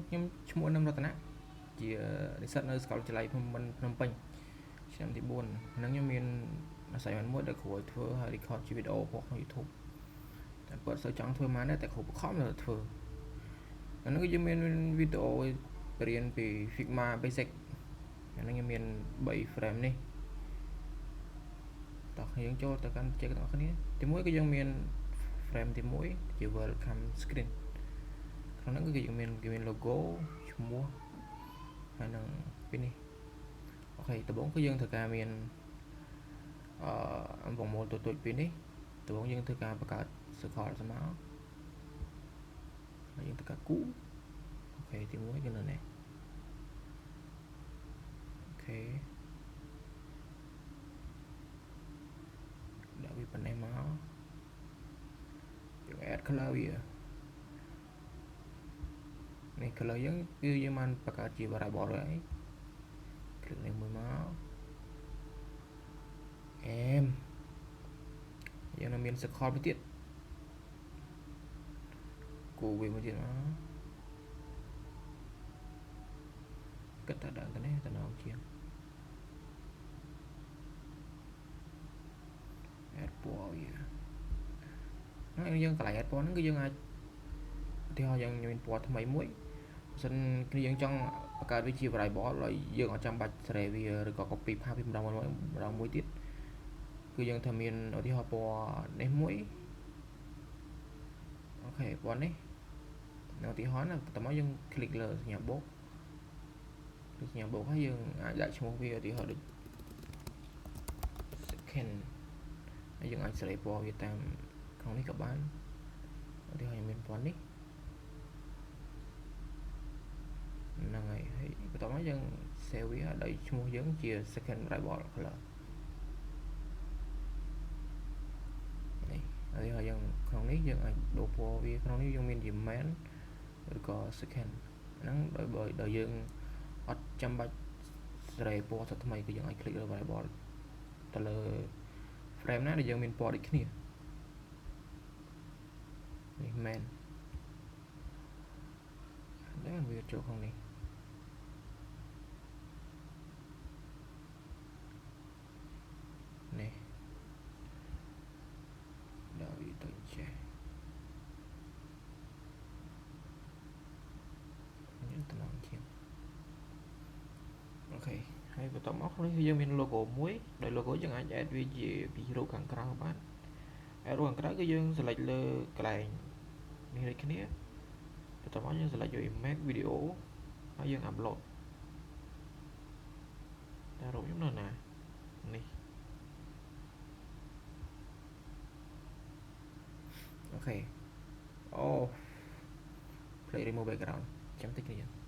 ខ្ញុំឈ្មោះនឹមរតនៈជានិស្សិតនៅសាកលវិទ្យាល័យភ្នំពេញឆ្នាំទី4ហ្នឹងខ្ញុំមានassignment មួយដែលគ្រូឲ្យធ្វើហើយ record ជាវីដេអូផងក្នុង YouTube តែគាត់សូវចង់ធ្វើមកដែរតែគ្រូបង្ខំលើធ្វើអាហ្នឹងគឺយើងមានវីដេអូរៀនពី Figma Basic អាហ្នឹងខ្ញុំមាន3 frame នេះតោះយើងចូលទៅកាន់project ទាំងអស់គ្នាទី1គឺយើងមាន frame ទី1ជា welcome screen ក្នុងហ្នឹងគឺយើងមាន logo ឈ្មោះហើយនឹងពីនេះអូខេដំបូងគឺយើងត្រូវការមានអំពងមូលតូចៗពីនេះដំបូងយើងធ្វើការបង្កើត circle ស្មើហើយយើងធ្វើការគូអូខេទី1គឺនៅនេះអូខេដាក់វាប៉ុណ្ណេះមកយើង add color វានេះ color យើងគឺយើងបានបង្កើតជា variable ហើយคลิกលេខមួយមកយើងនៅមាន circle មួយទៀតគូវាមួយទៀតមកគិតថាដាក់ទៅនេះទៅណោជាង add ពណ៌វាហើយយើងកន្លែង add ពណ៌ហ្នឹងគឺយើងអាចឧទាហរណ៍យើងមានពណ៌ថ្មីមួយបើសិនគឺយើងចង់បង្កើតវាជា variable ហើយយើងអត់ចាំបាច់សេរីវាឬក៏ copy ផាពីម្ដងមួយទៀតគឺយើងថាមានឧទាហរណ៍ពណ៌នេះមួយអូខេពណ៌នេះនៅឧទាហរណ៍ណាបន្តមកយើង click លើសញ្ញាបូកហើយយើងអាចដាក់ឈ្មោះវាឧទាហរណ៍ដូច second ហើយយើងអាចសេរីពណ៌វាតាមក្នុងនេះក៏បានឧទាហរណ៍យើងមានពណ៌នេះហ្នឹងហើយបន្តមកយើង save វាដោយឈ្មោះយើងជា second variable color នេះហើយយើងក្នុងនេះយើងអាចដូរពណ៌វាក្នុងនេះយើងមានជា main ឬក៏ second ហ្នឹងដោយយើងអត់ចាំបាច់សេរីពណ៌ថ្មីគឺយើងអាច click លើ variable ទៅលើ frame ណាដែលយើងមានពណ៌ដូចគ្នានេះ main ដែលវាចូលក្នុងនេះនេះដល់វាទៅចេះយើងតំណជាអូខេហើយបន្តមកនេះយើងមាន logo មួយដោយ logo យើងអាច add វាជាពីរូបខាងក្រៅបាន add រូបខាងក្រៅគឺយើង select លើកន្លែងនេះដូចគ្នាបន្តមកយើង select យក image video ហើយយើង upload តែរូបខ្ញុំនៅណានេះអូខេអូ play remove background ចាំតិចទៀត